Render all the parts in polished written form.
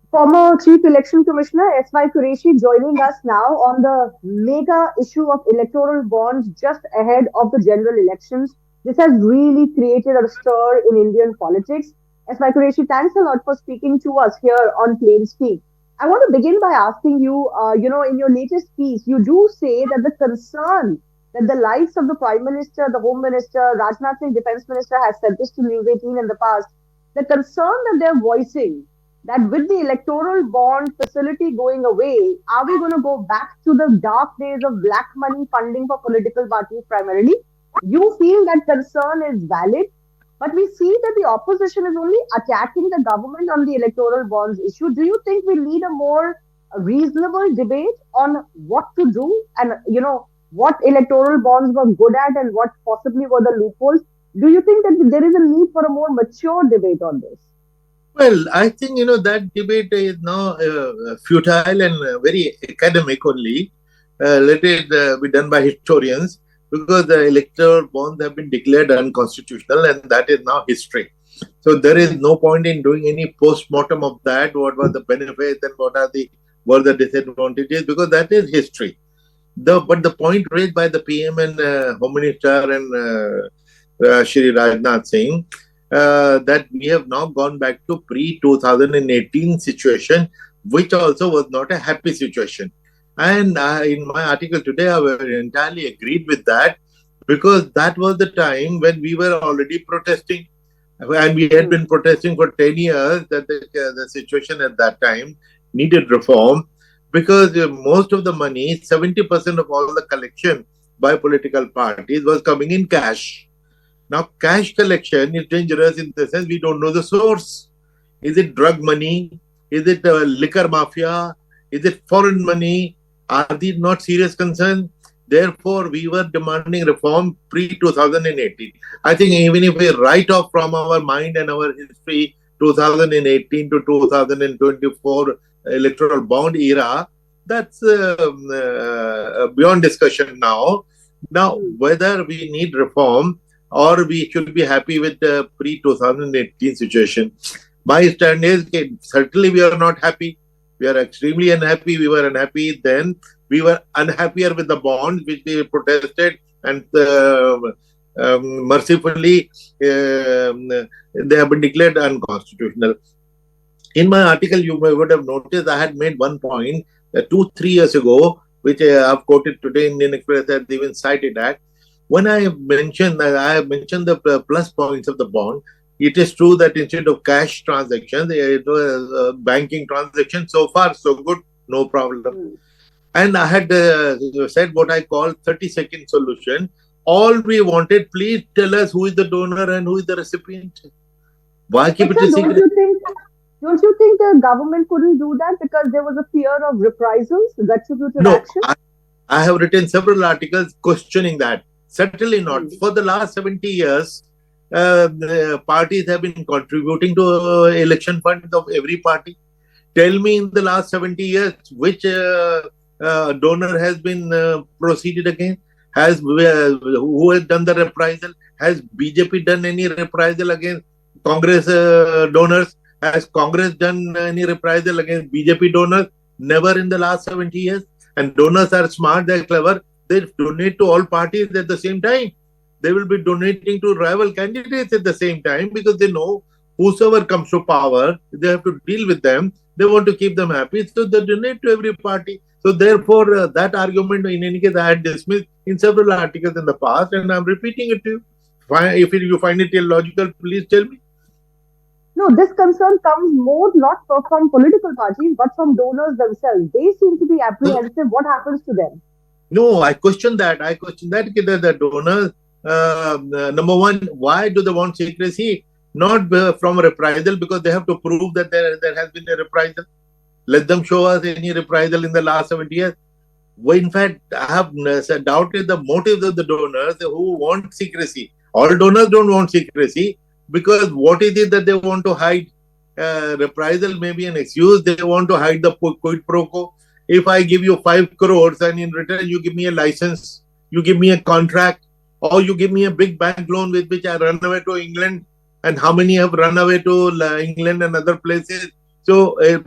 Former Chief Election Commissioner S Y Quraishi joining us now on the mega issue of electoral bonds just ahead of the general elections. This has really created a stir in Indian politics. S Y Quraishi, thanks a lot for speaking to us here on Plain Speak. I want to begin by asking you, in your latest piece, you do say that the concern that the likes of the Prime Minister, the Home Minister, Rajnath Singh, Defence Minister has said this to News 18 in the past, the concern that they're voicing that with the electoral bond facility going away, are we going to go back to the dark days of black money funding for political parties primarily? You feel that concern is valid, but we see that the opposition is only attacking the government on the electoral bonds issue. Do you think we need a more reasonable debate on what to do and, what electoral bonds were good at and what possibly were the loopholes? Do you think that there is a need for a more mature debate on this? Well, I think that debate is now futile and very academic only. Let it be done by historians because the electoral bonds have been declared unconstitutional, and that is now history. So there is no point in doing any post-mortem of that. What were the benefits and what are the were the disadvantages? Because that is history. But the point raised by the PM and Home Minister and Shri Rajnath Singh that we have now gone back to pre-2018 situation, which also was not a happy situation. And in my article today, I entirely agreed with that because that was the time when we were already protesting. And we had been protesting for 10 years that the situation at that time needed reform because most of the money, 70% of all the collection by political parties was coming in cash. Now, cash collection is dangerous in the sense we don't know the source. Is it drug money? Is it liquor mafia? Is it foreign money? Are these not serious concerns? Therefore, we were demanding reform pre-2018. I think even if we write off from our mind and our history 2018 to 2024 electoral bond era, that's beyond discussion now. Now, whether we need reform or we should be happy with the pre-2018 situation. My stand is certainly we are not happy. We are extremely unhappy. We were unhappy then. We were unhappier with the bonds which we protested and mercifully they have been declared unconstitutional. In my article, you would have noticed I had made one point 2-3 years ago, which I have quoted today in Indian Express has even cited that. When I mentioned the plus points of the bond, it is true that instead of cash transactions, it was banking transactions. So far, so good, no problem. And I had said what I call 30-second solution. All we wanted, please tell us who is the donor and who is the recipient. Why keep it a secret? Don't you think the government couldn't do that because there was a fear of reprisals, retributive action? I have written several articles questioning that. Certainly not. For the last 70 years, parties have been contributing to election funds of every party. Tell me in the last 70 years which donor has been proceeded against? Who has done the reprisal? Has BJP done any reprisal against Congress donors? Has Congress done any reprisal against BJP donors? Never in the last 70 years. And donors are smart, they're clever. They donate to all parties at the same time. They will be donating to rival candidates at the same time because they know whosoever comes to power, they have to deal with them. They want to keep them happy. So they donate to every party. So therefore, that argument, in any case, I had dismissed in several articles in the past and I'm repeating it to you. If you find it illogical, please tell me. No, this concern comes more not from political parties, but from donors themselves. They seem to be apprehensive. What happens to them? No, I question that. The donors, number one, why do they want secrecy? Not from a reprisal, because they have to prove that there has been a reprisal. Let them show us any reprisal in the last 70 years. Well, in fact, I have doubted the motives of the donors who want secrecy. All donors don't want secrecy because what is it that they want to hide? Reprisal may be an excuse. They want to hide the quid pro quo. If I give you 5 crores and in return you give me a license, you give me a contract, or you give me a big bank loan with which I run away to England, and how many have run away to England and other places? So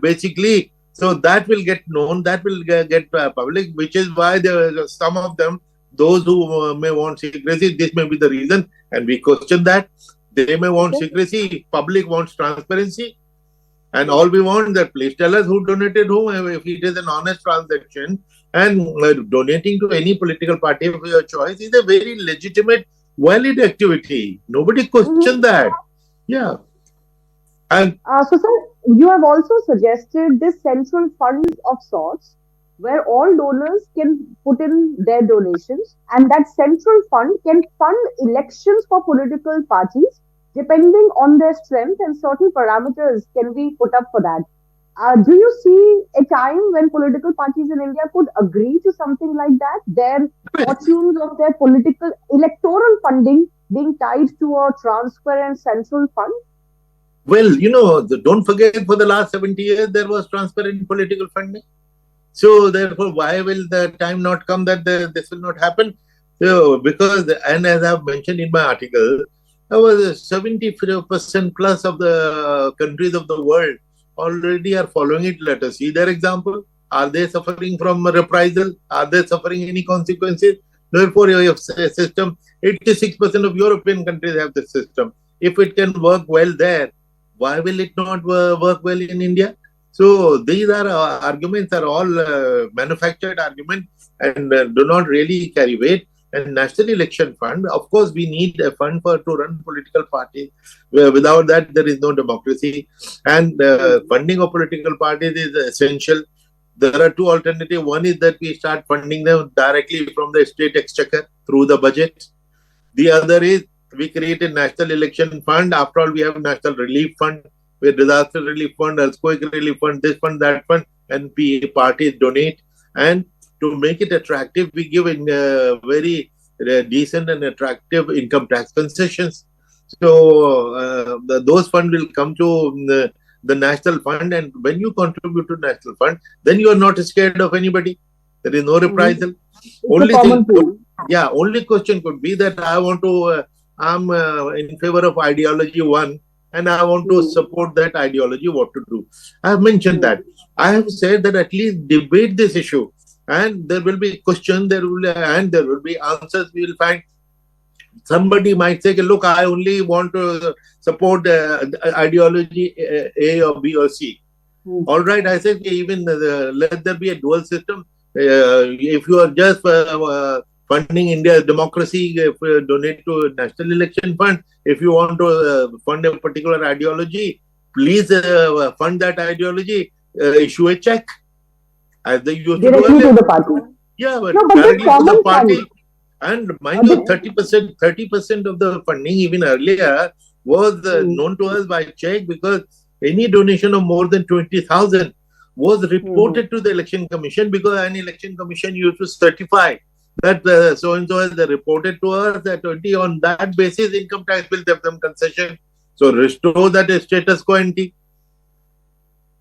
basically, so that will get known, that will get public, which is why some of them, those who may want secrecy, this may be the reason, and we question that. They may want Okay. secrecy, public wants transparency, and Hmm. all we want that please tell us who donated whom, if it is an honest transaction. And donating to any political party of your choice is a very legitimate, valid activity. Nobody question Mhm. that. Yeah. And So, sir, you have also suggested this central fund of sorts where all donors can put in their donations, and that central fund can fund elections for political parties depending on their strength, and certain parameters can be put up for that. Do you see a time when political parties in India could agree to something like that? Their fortunes of their political electoral funding being tied to a transparent central fund? well, don't forget, for the last 70 years, there was transparent political funding. So therefore, why will the time not come that this will not happen? So because, and as I've mentioned in my article, there was 70% plus of the countries of the world already are following it. Let us see their example. Are they suffering from reprisal? Are they suffering any consequences? Therefore, you have a system. 86% of European countries have this system. If it can work well there, why will it not work well in India? So these are arguments are all manufactured arguments, and do not really carry weight. And National Election Fund, of course, we need a fund for to run political parties. Without that, there is no democracy. And Hmm. funding of political parties is essential. There are two alternatives. One is that we start funding them directly from the state exchequer through the budget. The other is we create a national election fund. After all, we have national relief fund, with disaster relief fund, earthquake relief fund, this fund, that fund, and parties donate. And to make it attractive, we give in very decent and attractive income tax concessions. So those funds will come to the national fund, and when you contribute to national fund, then you are not scared of anybody. There is no Hmm. reprisal. It's a Only common thing, pool. yeah, only question could be that I'm in favor of ideology one, and I want to Hmm. support that ideology. What to do? I have mentioned Hmm. that. I have said that at least debate this issue, and there will be question, and there will be answers. We will find. Somebody might say, look, I only want to support ideology A or B or C. Hmm. All right, I said even let there be a dual system. If you are just funding India's democracy, if you donate to National Election Fund, if you want to fund a particular ideology, please fund that ideology, issue a check as they used to do Directly earlier. to the party. Yeah, but No, but this directly to the common fund, party. And mind you, this, 30% of the funding even earlier was hmm. known to us by check, because any donation of more than 20,000 was Hmm. reported to the election commission, because an election commission used to certify that so and so has reported to us that 20, on that basis income tax will give them concession. So restore that status quo ante.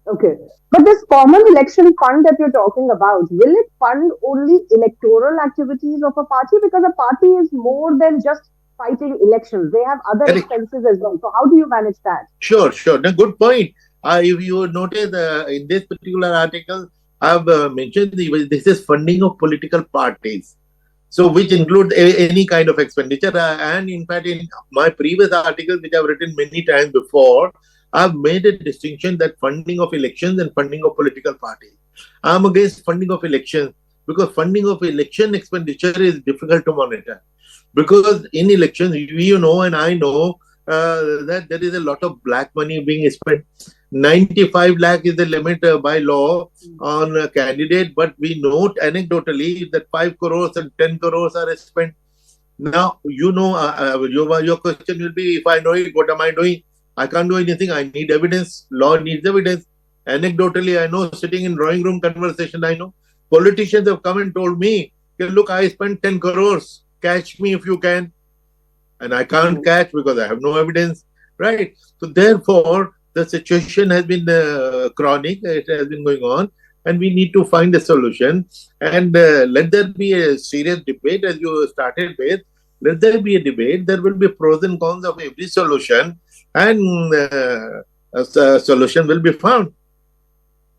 Okay. But this common election fund that you're talking about, will it fund only electoral activities of a party? Because a party is more than just fighting elections. They have other Correct. expenses as well. So how do you manage that? Sure, sure. No, good point. If you notice in this particular article, I've mentioned this is funding of political parties. So, which Hmm. include any kind of expenditure. And in fact, in my previous articles, which I've written many times before, I've made a distinction that funding of elections and funding of political parties. I'm against funding of elections, because funding of election expenditure is difficult to monitor. Because in elections, you know, and I know that there is a lot of black money being spent. 95 lakh is the limit by law on a candidate, but we note anecdotally that 5 crores and 10 crores are spent. Now, your question will be, if I know it, what am I doing? I can't do anything. I need evidence. Law needs evidence. Anecdotally, I know, sitting in drawing room conversation, I know. Politicians have come and told me, "Okay, look, I spent 10 crores. Catch me if you can." And I can't Hmm. catch because I have no evidence, right? So therefore, the situation has been chronic. It has been going on, and we need to find a solution. And let there be a serious debate, as you started with. Let there be a debate. There will be pros and cons of every solution, and a solution will be found.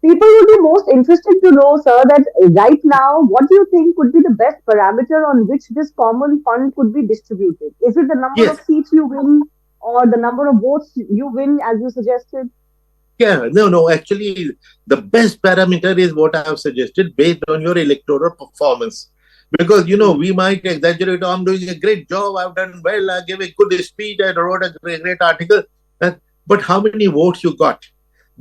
People would be most interested to know, sir, that right now, what do you think could be the best parameter on which this common fund could be distributed? Is it the number of Yes. seats you win or the number of votes you win, as you suggested? Yeah, no, no. Actually, the best parameter is what I have suggested based on your electoral performance. Because, Hmm. we might exaggerate, "Oh, I'm doing a great job, I've done well, I gave a good speech, I wrote a great article." Uh, But how many votes you got?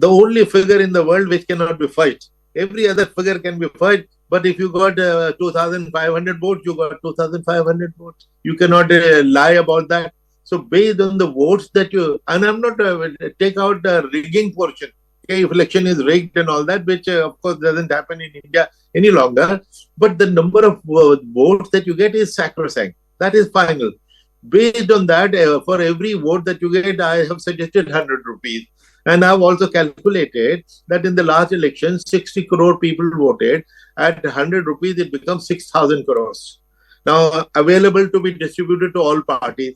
The only figure in the world which cannot be fudged. Every other figure can be fudged. But if you got 2,500 votes, you got 2,500 votes. You cannot lie about that. So based on the votes that you, and I'm not take out the rigging portion. Okay, if election is rigged and all that, which of course doesn't happen in India any longer, but the number of votes that you get is sacrosanct. That is final. Based on that, for every vote that you get, I have suggested 100 rupees. And I've also calculated that in the last election, 60 crore people voted. At 100 rupees, it becomes 6,000 crores. Now, available to be distributed to all parties.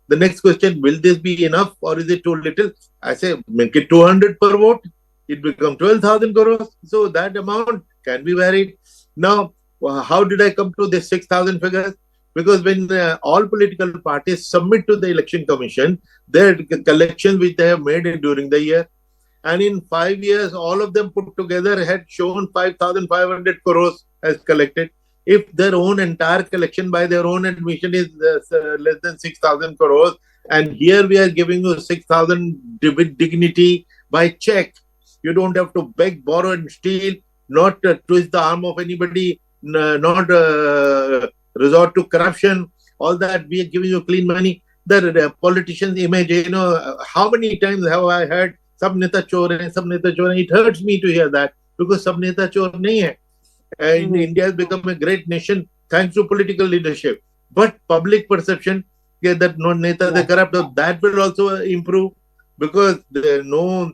The next question, will this be enough or is it too little? I say, make it 200 per vote. It becomes 12,000 crores. So that amount can be varied. Now, how did I come to this 6,000 figures? Because when all political parties submit to the election commission their collections which they have made during the year, and in 5 years, all of them put together had shown 5,500 crores as collected. If their own entire collection by their own admission is less than 6,000 crores, and here we are giving you 6,000 with dignity by check. You don't have to beg, borrow, and steal, not twist the arm of anybody, not resort to corruption. All that we are giving you clean money. The politicians' image, how many times have I heard सब नेता चोर हैं, सब नेता चोर हैं? It hurts me to hear that because सब नेता चोर नहीं है. Hmm. India has become a great nation thanks to political leadership. But public perception that no neta they Yeah. corrupt, that will also improve because no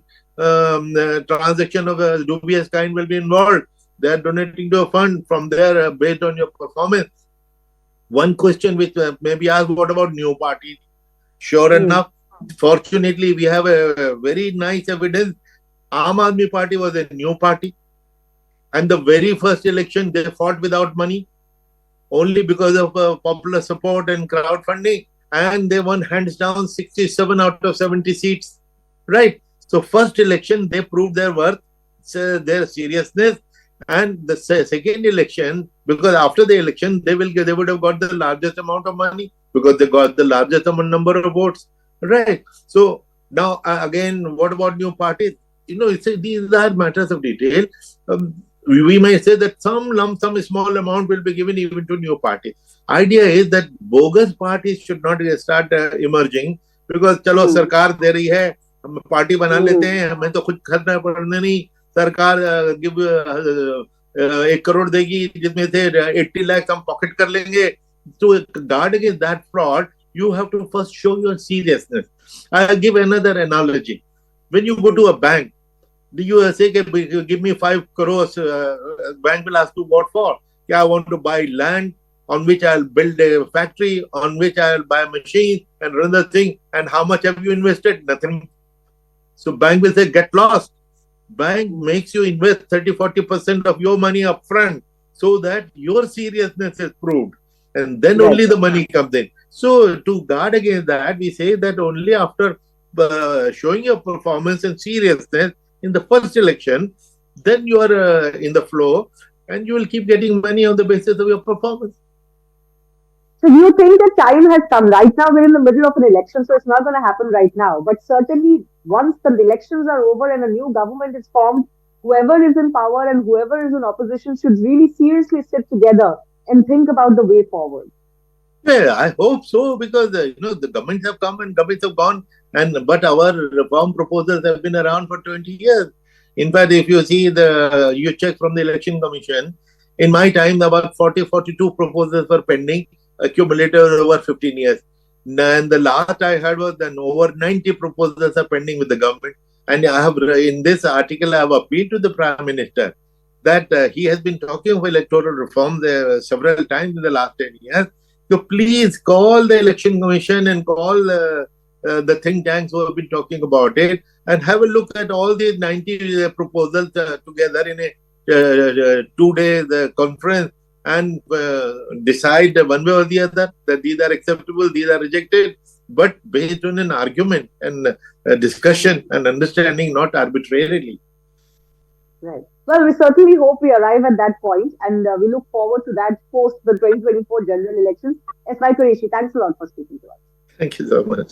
transaction of a dubious kind will be involved. They are donating to a fund from there based on your performance. One question which may be asked: what about new parties? Sure Hmm. enough, fortunately, we have a very nice evidence. Aam Aadmi Party was a new party, and the very first election they fought without money, only because of popular support and crowdfunding, and they won hands down 67 out of 70 seats. Right. So first election they proved their worth, their seriousness, and the second election, because after the election they would have got the largest amount of money because they got the largest number of votes. Right. So now again, what about new parties? These are matters of detail. We may say that some lump sum small amount will be given even to new parties. Idea is that bogus parties should not start emerging because चलो Hmm. सरकार दे रही है, हम party बना लेते Hmm. हैं, हमें तो खुद खरीदना पड़ना नहीं. सरकार गिव 1 करोड़ देगी जिसमें से 80 लाख हम पॉकेट कर लेंगे. To guard against that fraud, you have to first show your seriousness. I'll give another analogy. When you go Hmm. to a bank, do you say, give me 5 crores? Bank will ask you what for? Yeah, I want to buy land on which I'll build a factory, on which I'll buy a machine and run the thing. And how much have you invested? Nothing. So bank will say, get lost. Bank Hmm. makes you invest 30-40% of your money upfront so that your seriousness is proved. And then Right. only the money comes in. So to guard against that, we say that only after showing your performance and seriousness in the first election, then you are in the flow and you will keep getting money on the basis of your performance. So do you think the time has come? Right now, we're in the middle of an election, so it's not going to happen right now. But certainly, once the elections are over and a new government is formed, whoever is in power and whoever is in opposition should really seriously sit together and think about the way forward. Yeah, I hope so because the governments have come and governments have gone, and but our reform proposals have been around for 20 years. In fact, if you see you check from the election commission, in my time about 40-42 proposals were pending, accumulated over 15 years. And the last I heard was that over 90 proposals are pending with the government. And I have in this article I have appealed to the Prime Minister that he has been talking of electoral reform several times in the last 10 years. So please call the election commission and call the think tanks who have been talking about it and have a look at all the 90 proposals together in a 2 day conference, and decide one way or the other that these are acceptable, these are rejected, but based on an argument and discussion and understanding, not arbitrarily. Right. Well, we certainly hope we arrive at that point, and we look forward to that post the 2024 general elections. S Y Quraishi, thanks a lot for speaking to us. Thank you so much.